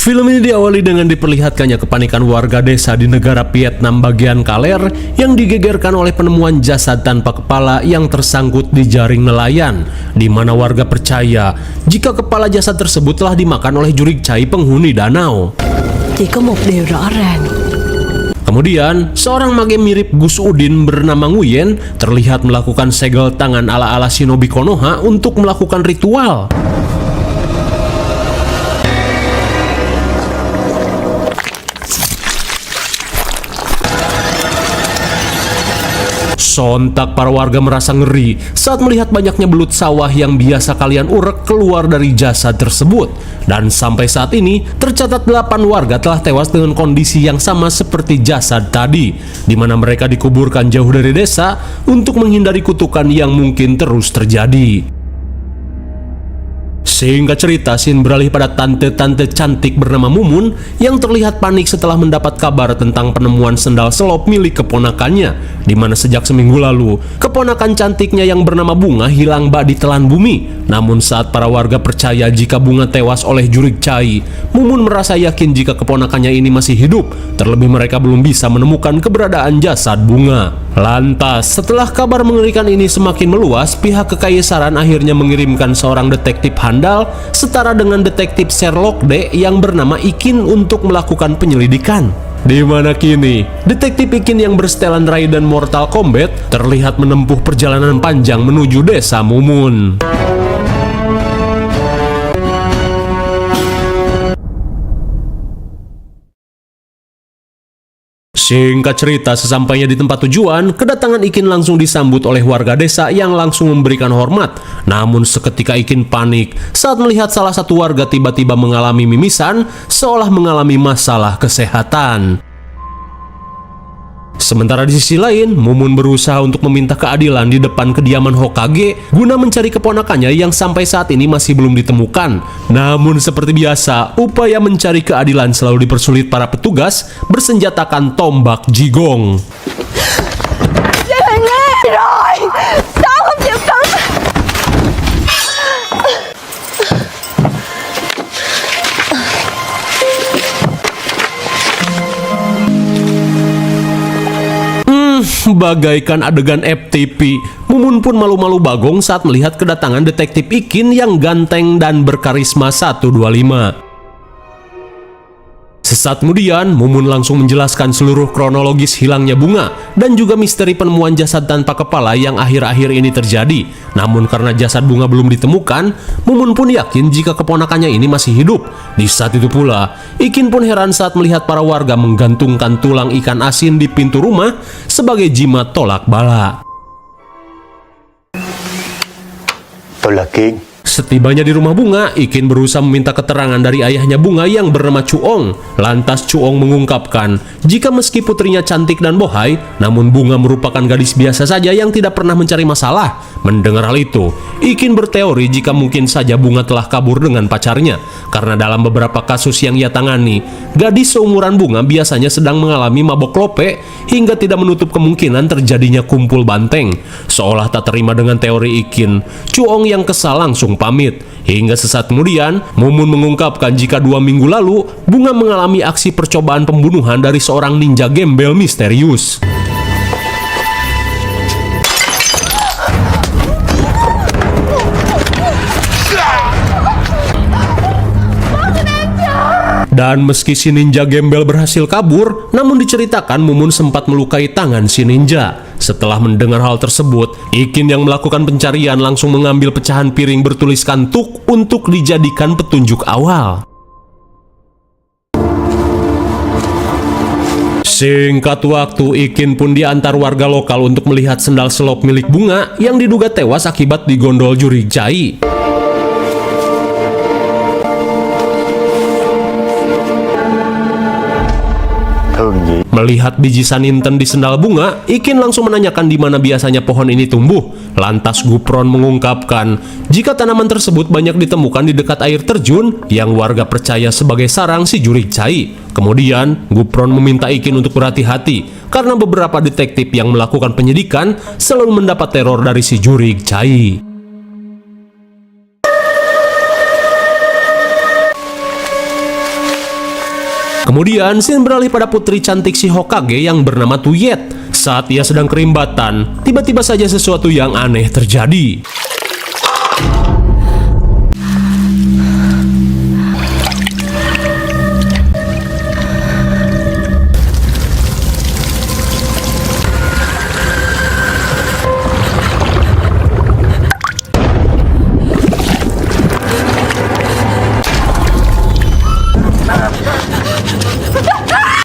Film ini diawali dengan diperlihatkannya kepanikan warga desa di negara Vietnam bagian Kaler yang digegerkan oleh penemuan jasad tanpa kepala yang tersangkut di jaring nelayan, di mana warga percaya jika kepala jasad tersebut telah dimakan oleh jurig chai penghuni danau. Chỉ có một điều rõ ràng. Kemudian, seorang mage mirip Gus Udin bernama Nguyen terlihat melakukan segel tangan ala-ala shinobi Konoha untuk melakukan ritual. Sontak para warga merasa ngeri saat melihat banyaknya belut sawah yang biasa kalian urek keluar dari jasad tersebut. Dan sampai saat ini tercatat 8 warga telah tewas dengan kondisi yang sama seperti jasad tadi, di mana mereka dikuburkan jauh dari desa untuk menghindari kutukan yang mungkin terus terjadi. Singkat cerita, scene beralih pada tante-tante cantik bernama Mumun yang terlihat panik setelah mendapat kabar tentang penemuan sendal selop milik keponakannya, di mana sejak seminggu lalu, keponakan cantiknya yang bernama Bunga hilang bak di telan bumi. Namun saat para warga percaya jika Bunga tewas oleh jurig chai, Mumun merasa yakin jika keponakannya ini masih hidup, terlebih mereka belum bisa menemukan keberadaan jasad Bunga. Lantas, setelah kabar mengerikan ini semakin meluas, pihak kekaisaran akhirnya mengirimkan seorang detektif handal setara dengan detektif Sherlock D yang bernama Ikin untuk melakukan penyelidikan. Di mana kini, detektif Ikin yang bersetelan Raiden Mortal Kombat terlihat menempuh perjalanan panjang menuju desa Mumun. Singkat cerita, sesampainya di tempat tujuan, kedatangan Ikin langsung disambut oleh warga desa yang langsung memberikan hormat. Namun seketika Ikin panik saat melihat salah satu warga tiba-tiba mengalami mimisan, seolah mengalami masalah kesehatan. Sementara di sisi lain, Mumun berusaha untuk meminta keadilan di depan kediaman Hokage guna mencari keponakannya yang sampai saat ini masih belum ditemukan. Namun seperti biasa, upaya mencari keadilan selalu dipersulit para petugas bersenjatakan tombak jigong. Bagaikan adegan FTP, Mumun pun malu-malu bagong saat melihat kedatangan detektif Ikin yang ganteng dan berkarisma 125. Sesaat kemudian, Mumun langsung menjelaskan seluruh kronologis hilangnya Bunga dan juga misteri penemuan jasad tanpa kepala yang akhir-akhir ini terjadi. Namun karena jasad Bunga belum ditemukan, Mumun pun yakin jika keponakannya ini masih hidup. Di saat itu pula, Ikin pun heran saat melihat para warga menggantungkan tulang ikan asin di pintu rumah sebagai jimat tolak bala. Tolak King. Setibanya di rumah Bunga, Ikin berusaha meminta keterangan dari ayahnya Bunga yang bernama Chuong. Lantas Chuong mengungkapkan jika meski putrinya cantik dan bohai, namun Bunga merupakan gadis biasa saja yang tidak pernah mencari masalah. Mendengar hal itu, Ikin berteori jika mungkin saja Bunga telah kabur dengan pacarnya. Karena dalam beberapa kasus yang ia tangani, gadis seumuran Bunga biasanya sedang mengalami mabok lope hingga tidak menutup kemungkinan terjadinya kumpul banteng. Seolah tak terima dengan teori Ikin, Chuong yang kesal langsung pamit. Hingga sesaat kemudian, Mumun mengungkapkan jika 2 minggu lalu, Bunga mengalami aksi percobaan pembunuhan dari seorang ninja gembel misterius. Dan meski si ninja gembel berhasil kabur, namun diceritakan Mumun sempat melukai tangan si ninja. Setelah mendengar hal tersebut, Ikin yang melakukan pencarian langsung mengambil pecahan piring bertuliskan Tuk untuk dijadikan petunjuk awal. Singkat waktu, Ikin pun diantar warga lokal untuk melihat sendal selop milik Bunga yang diduga tewas akibat digondol jurig chai. Melihat biji saninten di sendal Bunga, Ikin langsung menanyakan di mana biasanya pohon ini tumbuh. Lantas Gupron mengungkapkan jika tanaman tersebut banyak ditemukan di dekat air terjun yang warga percaya sebagai sarang si jurig chai. Kemudian Gupron meminta Ikin untuk berhati-hati karena beberapa detektif yang melakukan penyidikan selalu mendapat teror dari si jurig chai. Kemudian scene beralih pada putri cantik si Hokage yang bernama Tuyet. Saat ia sedang kerimbatan, tiba-tiba saja sesuatu yang aneh terjadi.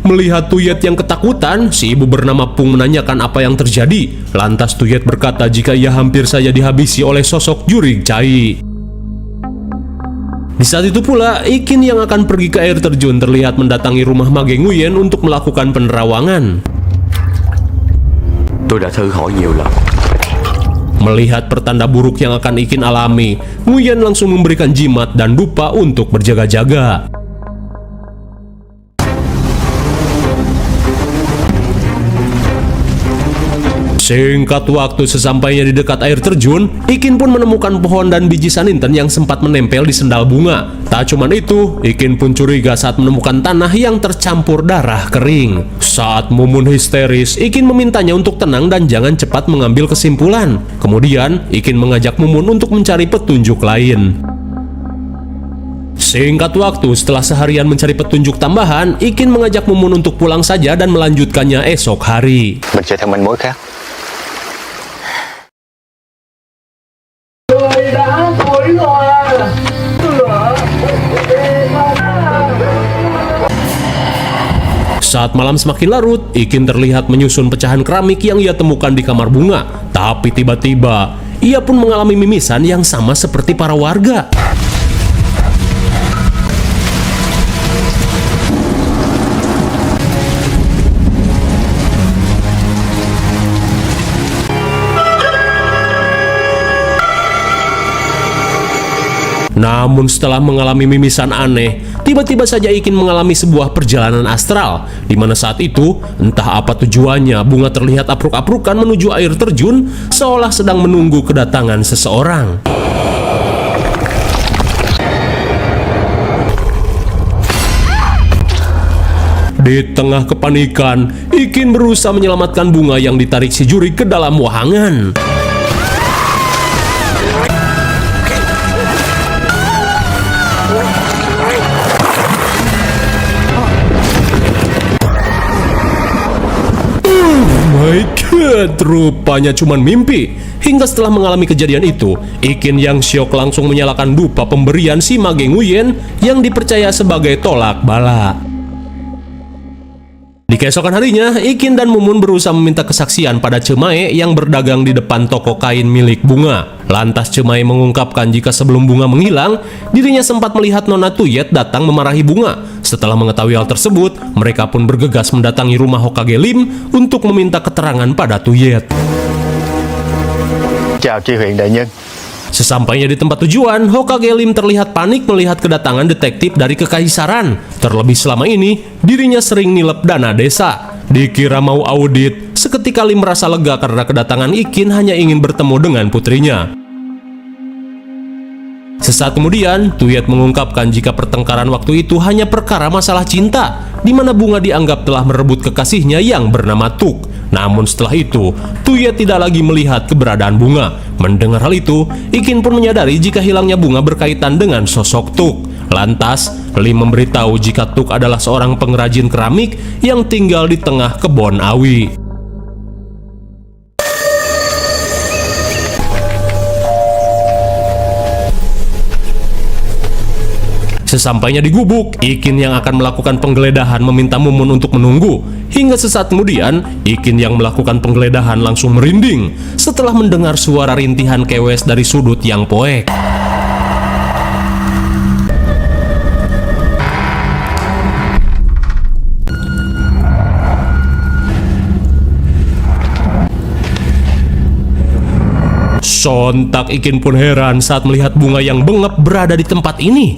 Melihat Tuyet yang ketakutan, si ibu bernama Pung menanyakan apa yang terjadi. Lantas Tuyet berkata jika ia hampir saja dihabisi oleh sosok Jurig Chai. Di saat itu pula, Ikin yang akan pergi ke air terjun terlihat mendatangi rumah Mage Nguyen untuk melakukan penerawangan. Tôi đã thử hỏi nhiều lần. Melihat pertanda buruk yang akan Ikin alami, Nguyen langsung memberikan jimat dan dupa untuk berjaga-jaga. Singkat waktu sesampainya di dekat air terjun, Ikin pun menemukan pohon dan biji saninten yang sempat menempel di sendal bunga. Tak cuman itu, Ikin pun curiga saat menemukan tanah yang tercampur darah kering. Saat Mumun histeris, Ikin memintanya untuk tenang dan jangan cepat mengambil kesimpulan. Kemudian, Ikin mengajak Mumun untuk mencari petunjuk lain. Singkat waktu, setelah seharian mencari petunjuk tambahan, Ikin mengajak Mumun untuk pulang saja dan melanjutkannya esok hari. Mình sẽ theo manh mối khác. Saat malam semakin larut, Ikin terlihat menyusun pecahan keramik yang ia temukan di kamar bunga. Tapi tiba-tiba, ia pun mengalami mimisan yang sama seperti para warga. Namun setelah mengalami mimisan aneh, tiba-tiba saja Ikin mengalami sebuah perjalanan astral, di mana saat itu, entah apa tujuannya, bunga terlihat apruk-aprukan menuju air terjun, seolah sedang menunggu kedatangan seseorang. Di tengah kepanikan, Ikin berusaha menyelamatkan bunga yang ditarik si Jurig ke dalam wahangan. My God, rupanya cuman mimpi. Hingga setelah mengalami kejadian itu, Ikin yang syok langsung menyalakan dupa pemberian si Mage Nguyen yang dipercaya sebagai tolak bala. Di keesokan harinya, Ikin dan Mumun berusaha meminta kesaksian pada Cemae yang berdagang di depan toko kain milik Bunga. Lantas Cemae mengungkapkan jika sebelum Bunga menghilang, dirinya sempat melihat Nona Tuyet datang memarahi Bunga. Setelah mengetahui hal tersebut, mereka pun bergegas mendatangi rumah Hokage Lim untuk meminta keterangan pada Tuyet. Chào Tri huyện đại nhân. Sesampainya di tempat tujuan, Hokage Lim terlihat panik melihat kedatangan detektif dari kekaisaran. Terlebih selama ini, dirinya sering nilep dana desa. Dikira mau audit, seketika Lim merasa lega karena kedatangan Ikin hanya ingin bertemu dengan putrinya. Sesaat kemudian, Tuyet mengungkapkan jika pertengkaran waktu itu hanya perkara masalah cinta, di mana Bunga dianggap telah merebut kekasihnya yang bernama Tuk. Namun setelah itu, Tuyet tidak lagi melihat keberadaan Bunga. Mendengar hal itu, Ikin pun menyadari jika hilangnya Bunga berkaitan dengan sosok Tuk. Lantas, Lim memberitahu jika Tuk adalah seorang pengrajin keramik yang tinggal di tengah kebun awi. Sesampainya di gubuk, Ikin yang akan melakukan penggeledahan meminta Mumun untuk menunggu. Hingga sesaat kemudian, Ikin yang melakukan penggeledahan langsung merinding setelah mendengar suara rintihan kewes dari sudut yang poek. Sontak Ikin pun heran saat melihat Bunga yang bengep berada di tempat ini.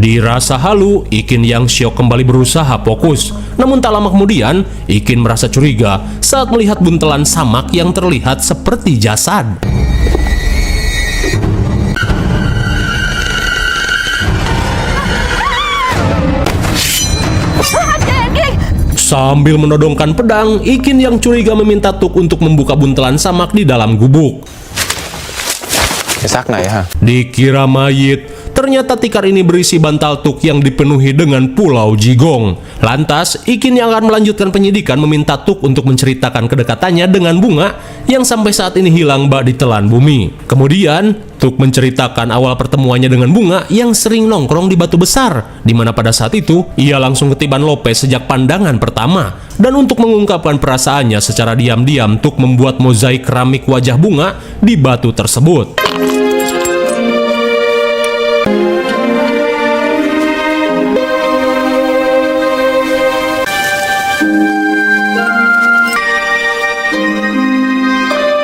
Dirasa halu, Ikin yang syok kembali berusaha fokus. Namun tak lama kemudian, Ikin merasa curiga saat melihat buntelan samak yang terlihat seperti jasad. Sambil menodongkan pedang, Ikin yang curiga meminta Tuk untuk membuka buntelan samak di dalam gubuk. Cái xác này hả? Dikira mayit, ternyata tikar ini berisi bantal Tuk yang dipenuhi dengan Pulau Jigong. Lantas, Ikin yang akan melanjutkan penyidikan meminta Tuk untuk menceritakan kedekatannya dengan bunga yang sampai saat ini hilang bak ditelan bumi. Kemudian, Tuk menceritakan awal pertemuannya dengan bunga yang sering nongkrong di Batu Besar, di mana pada saat itu ia langsung ketiban Lopez sejak pandangan pertama. Dan untuk mengungkapkan perasaannya secara diam-diam, Tuk membuat mozaik keramik wajah bunga di batu tersebut.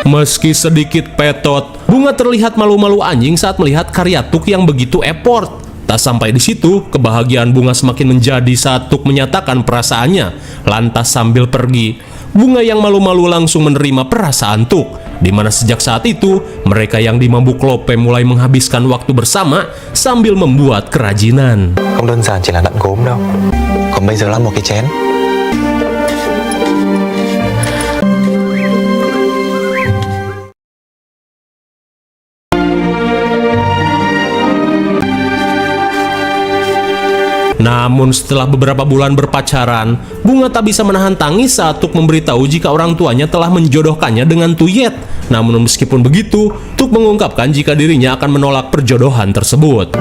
Meski sedikit petot, bunga terlihat malu-malu anjing saat melihat karya Tuk yang begitu effort. Tak sampai di situ, kebahagiaan bunga semakin menjadi saat Tuk menyatakan perasaannya. Lantas sambil pergi, bunga yang malu-malu langsung menerima perasaan Tuk, di mana sejak saat itu mereka yang di Mambuk Lope mulai menghabiskan waktu bersama sambil membuat kerajinan. Không đơn giản chỉ là nặn gốm đâu. Còn bây giờ là một cái chén. Namun setelah beberapa bulan berpacaran, bunga tak bisa menahan tangis saat Tuk memberitahu jika orang tuanya telah menjodohkannya dengan Tuyet. Namun meskipun begitu, Tuk mengungkapkan jika dirinya akan menolak perjodohan tersebut.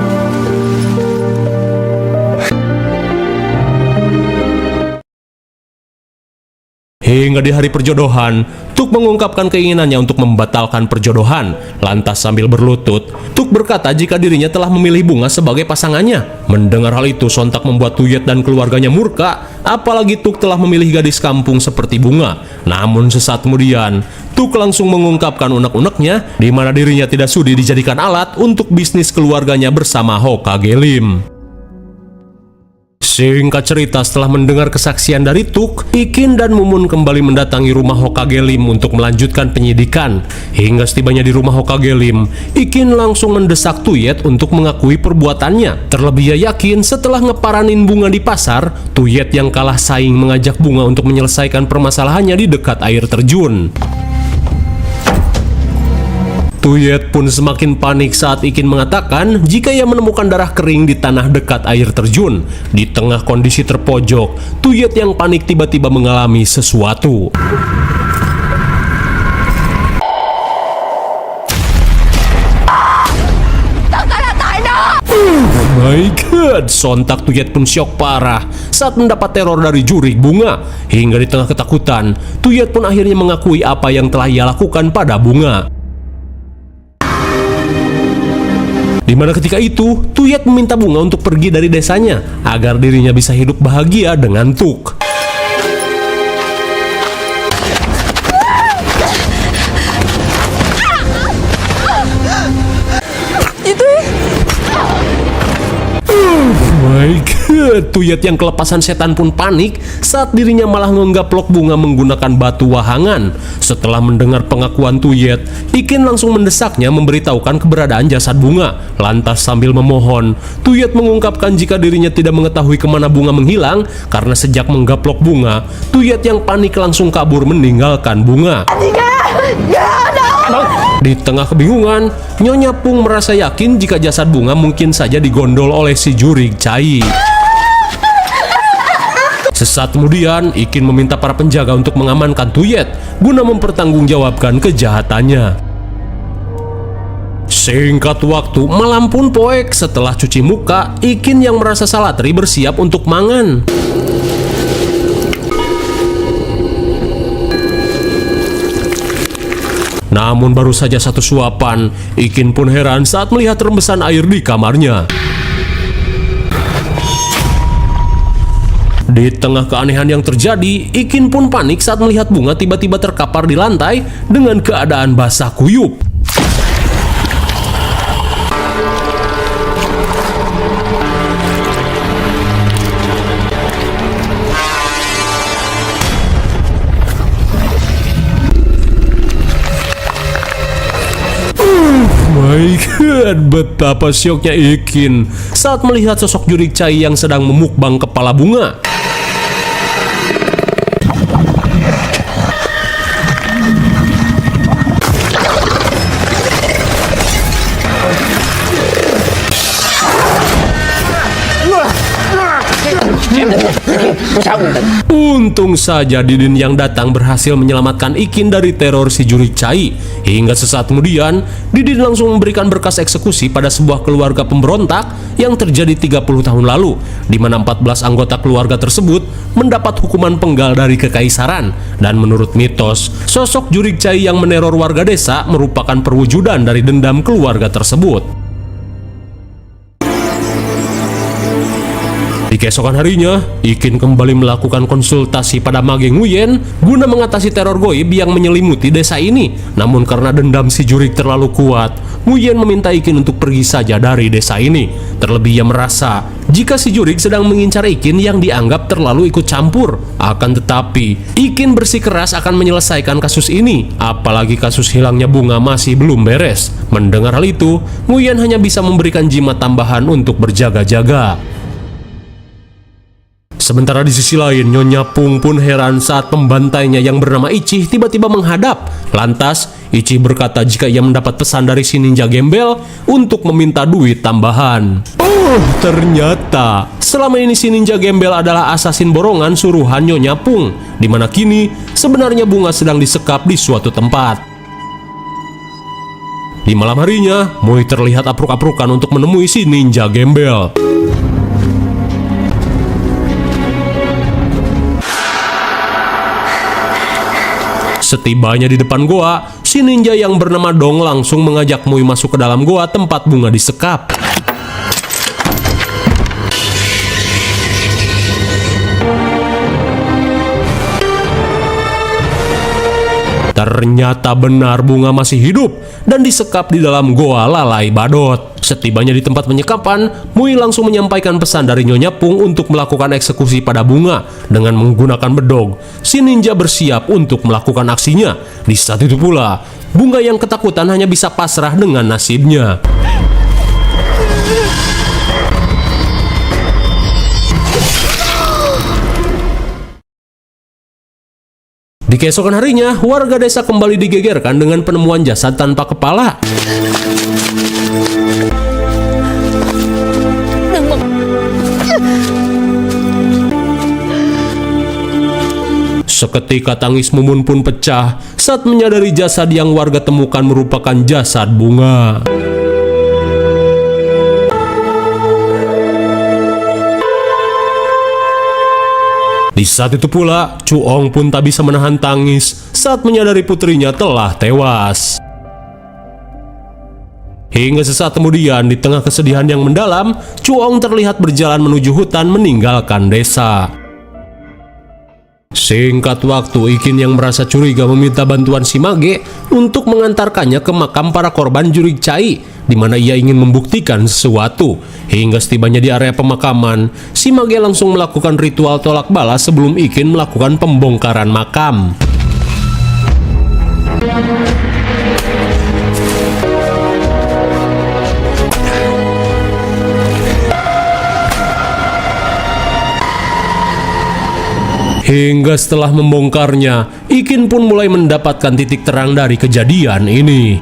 Hingga di hari perjodohan, Tuk mengungkapkan keinginannya untuk membatalkan perjodohan. Lantas sambil berlutut, Tuk berkata jika dirinya telah memilih bunga sebagai pasangannya. Mendengar hal itu sontak membuat Tuyet dan keluarganya murka, apalagi Tuk telah memilih gadis kampung seperti bunga. Namun sesaat kemudian, Tuk langsung mengungkapkan unek-uneknya di mana dirinya tidak sudi dijadikan alat untuk bisnis keluarganya bersama Hokage Lim. Singkat cerita, setelah mendengar kesaksian dari Tuk, Ikin dan Mumun kembali mendatangi rumah Hokage Lim untuk melanjutkan penyidikan. Hingga setibanya di rumah Hokage Lim, Ikin langsung mendesak Tuyet untuk mengakui perbuatannya. Terlebih ia yakin setelah ngeparanin bunga di pasar, Tuyet yang kalah saing mengajak bunga untuk menyelesaikan permasalahannya di dekat air terjun. Tuyet pun semakin panik saat Ikin mengatakan jika ia menemukan darah kering di tanah dekat air terjun. Di tengah kondisi terpojok, Tuyet yang panik tiba-tiba mengalami sesuatu. Oh my god, sontak Tuyet pun syok parah saat mendapat teror dari jurik bunga. Hingga di tengah ketakutan, Tuyet pun akhirnya mengakui apa yang telah ia lakukan pada bunga. Di mana ketika itu, Tuyet meminta bunga untuk pergi dari desanya agar dirinya bisa hidup bahagia dengan Tuk. My god, Tuyet yang kelepasan setan pun panik saat dirinya malah menggaplok bunga menggunakan batu wahangan. Setelah mendengar pengakuan Tuyet, Ikin langsung mendesaknya memberitahukan keberadaan jasad bunga. Lantas sambil memohon, Tuyet mengungkapkan jika dirinya tidak mengetahui kemana bunga menghilang karena sejak menggaplok bunga, Tuyet yang panik langsung kabur meninggalkan bunga. Di tengah kebingungan, Nyonya Pung merasa yakin jika jasad bunga mungkin saja digondol oleh si jurik cai. Sesaat kemudian, Ikin meminta para penjaga untuk mengamankan Tuyet guna mempertanggungjawabkan kejahatannya. Singkat waktu, malam pun poek. Setelah cuci muka, Ikin yang merasa salatri bersiap untuk mangan. Namun baru saja satu suapan, Ikin pun heran saat melihat rembesan air di kamarnya. Di tengah keanehan yang terjadi, Ikin pun panik saat melihat bunga tiba-tiba terkapar di lantai dengan keadaan basah kuyup. Dan betapa syoknya Ikin saat melihat sosok Jurik Chai yang sedang memukbang kepala bunga. Untung saja Didin yang datang berhasil menyelamatkan Ikin dari teror si Jurik Chai. Hingga sesaat kemudian, Didin langsung memberikan berkas eksekusi pada sebuah keluarga pemberontak yang terjadi 30 tahun lalu, di mana 14 anggota keluarga tersebut mendapat hukuman penggal dari kekaisaran. Dan menurut mitos, sosok Jurik Chai yang meneror warga desa merupakan perwujudan dari dendam keluarga tersebut. Di keesokan harinya, Ikin kembali melakukan konsultasi pada Mage Nguyen guna mengatasi teror goib yang menyelimuti desa ini. Namun karena dendam si Jurik terlalu kuat, Nguyen meminta Ikin untuk pergi saja dari desa ini. Terlebih ia merasa jika si Jurik sedang mengincar Ikin yang dianggap terlalu ikut campur. Akan tetapi, Ikin bersikeras akan menyelesaikan kasus ini, apalagi kasus hilangnya bunga masih belum beres. Mendengar hal itu, Nguyen hanya bisa memberikan jimat tambahan untuk berjaga-jaga. Sementara di sisi lain, Nyonya Pung pun heran saat pembantainya yang bernama Ichih tiba-tiba menghadap. Lantas, Ichih berkata jika ia mendapat pesan dari si ninja gembel untuk meminta duit tambahan. Ternyata selama ini si ninja gembel adalah asasin borongan suruhan Nyonya Pung, di mana kini sebenarnya bunga sedang disekap di suatu tempat. Di malam harinya, Moi terlihat apruk-aprukan untuk menemui si ninja gembel. Setibanya di depan goa, si ninja yang bernama Dong langsung mengajak Moi masuk ke dalam goa tempat bunga disekap. Ternyata benar bunga masih hidup dan disekap di dalam goa lalai badot. Setibanya di tempat penyekapan, Moi langsung menyampaikan pesan dari Nyonya Pung untuk melakukan eksekusi pada bunga. Dengan menggunakan bedog, si ninja bersiap untuk melakukan aksinya. Di saat itu pula, bunga yang ketakutan hanya bisa pasrah dengan nasibnya. Di keesokan harinya, warga desa kembali digegerkan dengan penemuan jasad tanpa kepala. Seketika tangis Mumun pun pecah saat menyadari jasad yang warga temukan merupakan jasad bunga. Di saat itu pula, Chuong pun tak bisa menahan tangis saat menyadari putrinya telah tewas. Hingga sesaat kemudian, di tengah kesedihan yang mendalam, Chuong terlihat berjalan menuju hutan meninggalkan desa. Singkat waktu, Ikin yang merasa curiga meminta bantuan si Mage untuk mengantarkannya ke makam para korban Jurik Chai, di mana ia ingin membuktikan sesuatu. Hingga setibanya di area pemakaman, si Mage langsung melakukan ritual tolak bala sebelum Ikin melakukan pembongkaran makam. Hingga setelah membongkarnya, Ikin pun mulai mendapatkan titik terang dari kejadian ini.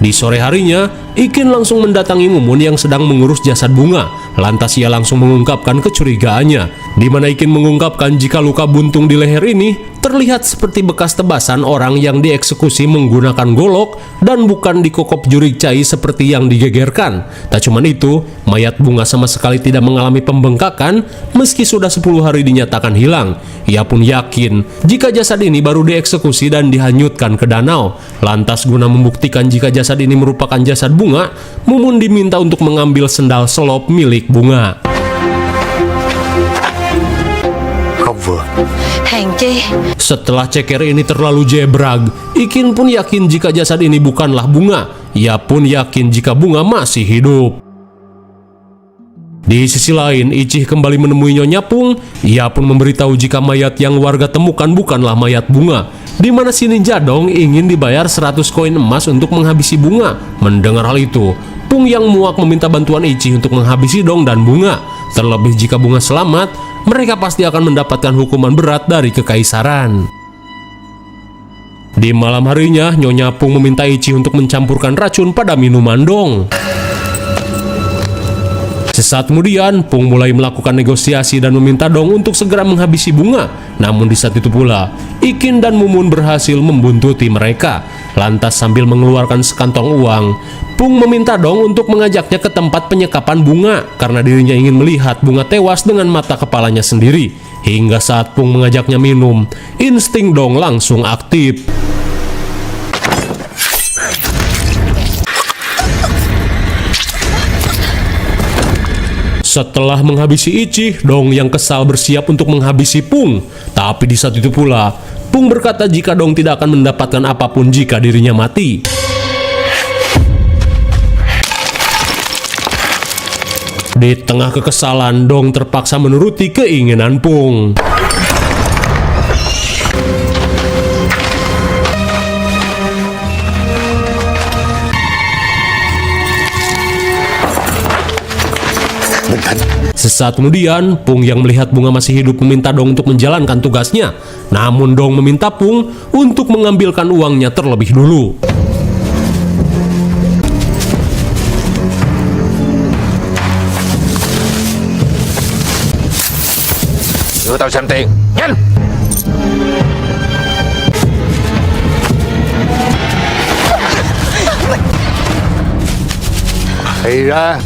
Di sore harinya, Ikin langsung mendatangi Mumun yang sedang mengurus jasad bunga. Lantas ia langsung mengungkapkan kecurigaannya, di mana Ikin mengungkapkan jika luka buntung di leher ini terlihat seperti bekas tebasan orang yang dieksekusi menggunakan golok dan bukan dikokop Jurik Chai seperti yang digegerkan. Tak cuman itu, mayat bunga sama sekali tidak mengalami pembengkakan meski sudah 10 hari dinyatakan hilang. Ia pun yakin jika jasad ini baru dieksekusi dan dihanyutkan ke danau. Lantas guna membuktikan jika jasad ini merupakan jasad bunga, Mumun diminta untuk mengambil sendal selop milik bunga. Setelah ceker ini terlalu jebrag, Ikin pun yakin jika jasad ini bukanlah bunga. Ia pun yakin jika bunga masih hidup. Di sisi lain, Ichih kembali menemui Nyonya Pung. Ia pun memberitahu jika mayat yang warga temukan bukanlah mayat bunga. di mana si ninja dong ingin dibayar 100 koin emas untuk menghabisi Bunga. Mendengar hal itu, Pung yang muak meminta bantuan Ichi untuk menghabisi Dong dan Bunga. Terlebih jika Bunga selamat, mereka pasti akan mendapatkan hukuman berat dari kekaisaran. Di malam harinya, Nyonya Pung meminta Ichi untuk mencampurkan racun pada minuman Dong. Sesaat kemudian, Pung mulai melakukan negosiasi dan meminta Dong untuk segera menghabisi Bunga. Namun di saat itu pula, Ikin dan Mumun berhasil membuntuti mereka. Lantas sambil mengeluarkan sekantong uang, Pung meminta Dong untuk mengajaknya ke tempat penyekapan Bunga karena dirinya ingin melihat Bunga tewas dengan mata kepalanya sendiri. Hingga saat Pung mengajaknya minum, insting Dong langsung aktif. Setelah menghabisi Ichi, Dong yang kesal bersiap untuk menghabisi Pung. Tapi di saat itu pula, Pung berkata jika Dong tidak akan mendapatkan apapun jika dirinya mati. Di tengah kekesalan, Dong terpaksa menuruti keinginan Pung. Sesaat kemudian, Pung yang melihat Bunga masih hidup meminta Dong untuk menjalankan tugasnya. Namun Dong meminta Pung untuk mengambilkan uangnya terlebih dulu. Đưa tao xem tiền, nhanh!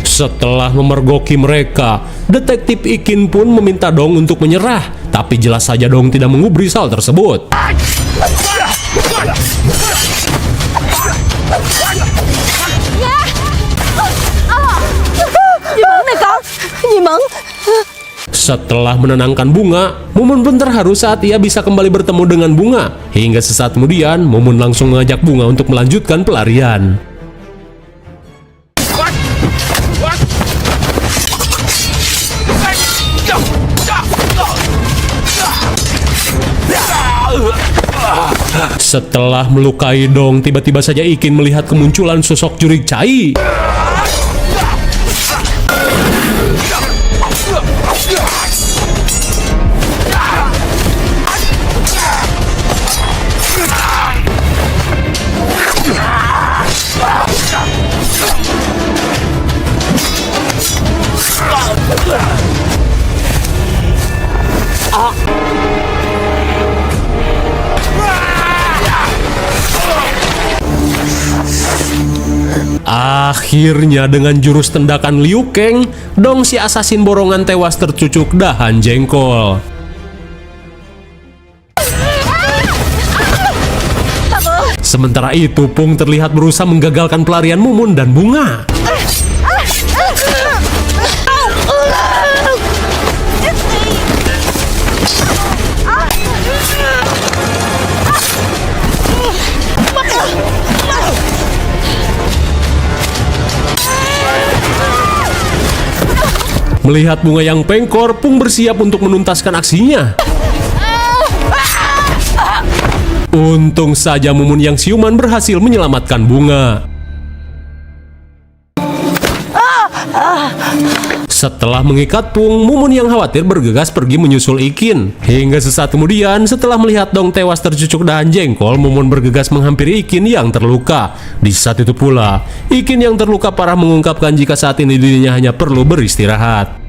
Setelah memergoki mereka, Detektif Ikin pun meminta Dong untuk menyerah. Tapi jelas saja Dong tidak mengubris hal tersebut. Setelah menenangkan Bunga, Mumun pun terharu saat ia bisa kembali bertemu dengan Bunga. Hingga sesaat kemudian, Mumun langsung mengajak Bunga untuk melanjutkan pelarian. Setelah melukai Dong, tiba-tiba saja Ikin melihat kemunculan sosok Jurik Cai. Akhirnya dengan jurus tendakan Liu Kang, Dong si asasin borongan tewas tercucuk dahan jengkol. Sementara itu, Pung terlihat berusaha menggagalkan pelarian Mumun dan Bunga. Melihat Bunga yang pengkor, Pung bersiap untuk menuntaskan aksinya. Untung saja Mumun yang siuman berhasil menyelamatkan Bunga. Setelah mengikat Pung, Mumun yang khawatir bergegas pergi menyusul Ikin. Hingga sesaat kemudian, setelah melihat Dong tewas tercucuk dahan jengkol, Mumun bergegas menghampiri Ikin yang terluka. Di saat itu pula, Ikin yang terluka parah mengungkapkan jika saat ini dirinya hanya perlu beristirahat.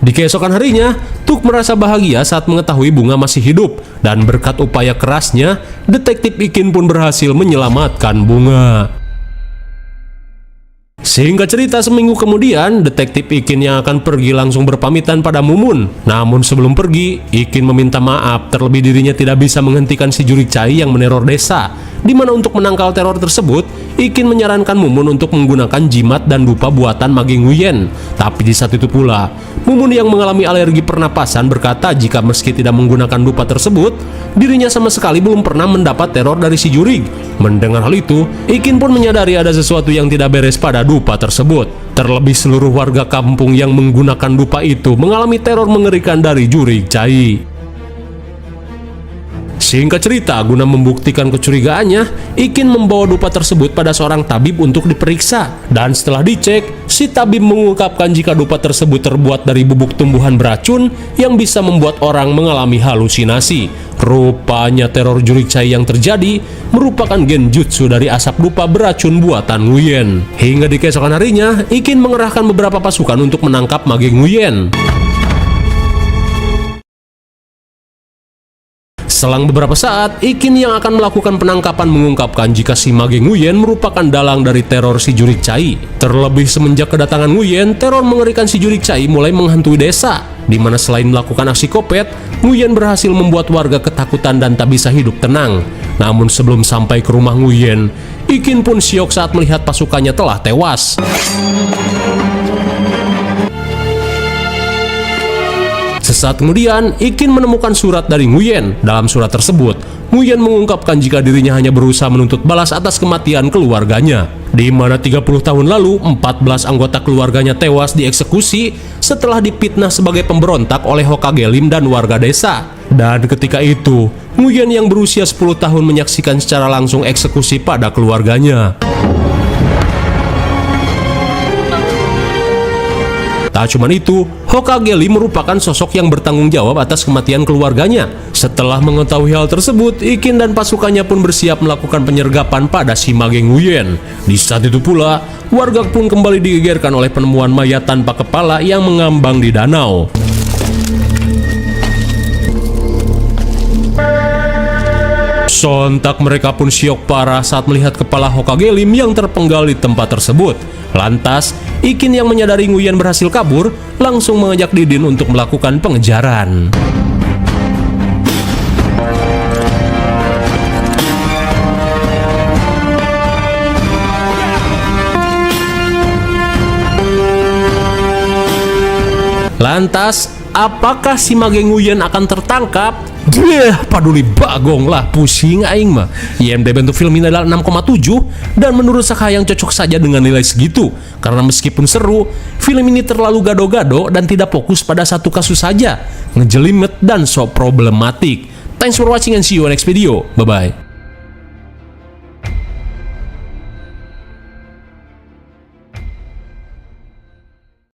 Di keesokan harinya, Tuk merasa bahagia saat mengetahui Bunga masih hidup, dan berkat upaya kerasnya, Detektif Ikin pun berhasil menyelamatkan Bunga. Sehingga cerita, seminggu kemudian, Detektif Ikin yang akan pergi langsung berpamitan pada Mumun. Namun sebelum pergi, Ikin meminta maaf terlebih dirinya tidak bisa menghentikan si Jurik Cai yang meneror desa, di mana untuk menangkal teror tersebut, Ikin menyarankan Mumun untuk menggunakan jimat dan dupa buatan Mage Nguyen. Tapi di saat itu pula, Mumun yang mengalami alergi pernapasan berkata jika meski tidak menggunakan dupa tersebut, dirinya sama sekali belum pernah mendapat teror dari si jurig. Mendengar hal itu, Ikin pun menyadari ada sesuatu yang tidak beres pada dupa tersebut. Terlebih seluruh warga kampung yang menggunakan dupa itu mengalami teror mengerikan dari jurig Cai. Singkat cerita, guna membuktikan kecurigaannya, Ikin membawa dupa tersebut pada seorang tabib untuk diperiksa. Dan setelah dicek, si tabib mengungkapkan jika dupa tersebut terbuat dari bubuk tumbuhan beracun yang bisa membuat orang mengalami halusinasi. Rupanya teror jurig Cai yang terjadi merupakan genjutsu dari asap dupa beracun buatan Nguyen. Hingga di keesokan harinya, Ikin mengerahkan beberapa pasukan untuk menangkap Mage Nguyen. Selang beberapa saat, Ikin yang akan melakukan penangkapan mengungkapkan jika si Mage Nguyen merupakan dalang dari teror si jurig Cai. Terlebih semenjak kedatangan Nguyen, teror mengerikan si jurig Cai mulai menghantui desa, di mana selain melakukan aksi kopet, Nguyen berhasil membuat warga ketakutan dan tak bisa hidup tenang. Namun sebelum sampai ke rumah Nguyen, Ikin pun syok saat melihat pasukannya telah tewas. Sesaat kemudian, Ikin menemukan surat dari Nguyen. Dalam surat tersebut, Nguyen mengungkapkan jika dirinya hanya berusaha menuntut balas atas kematian keluarganya. Di mana 30 tahun lalu, 14 anggota keluarganya tewas dieksekusi setelah dipitnah sebagai pemberontak oleh Hokage Lim dan warga desa. Dan ketika itu, Nguyen yang berusia 10 tahun menyaksikan secara langsung eksekusi pada keluarganya. Tak cuma itu, Hokage Lim merupakan sosok yang bertanggung jawab atas kematian keluarganya. Setelah mengetahui hal tersebut, Ikin dan pasukannya pun bersiap melakukan penyergapan pada si Mage Nguyen. Di saat itu pula, warga pun kembali digegerkan oleh penemuan mayat tanpa kepala yang mengambang di danau. Sontak mereka pun syok parah saat melihat kepala Hokage Lim yang terpenggal di tempat tersebut. Lantas, Ikin yang menyadari Nguyen berhasil kabur, langsung mengajak Didin untuk melakukan pengejaran. Lantas, apakah si Mage Nguyen akan tertangkap? Paduli bagong lah, pusing aing mah. IMDb untuk film ini adalah 6,7 dan menurut Sakayang cocok saja dengan nilai segitu. Karena meskipun seru, film ini terlalu gado-gado dan tidak fokus pada satu kasus saja, ngejelimet dan sok problematik. Thanks for watching and see you on next video. Bye bye.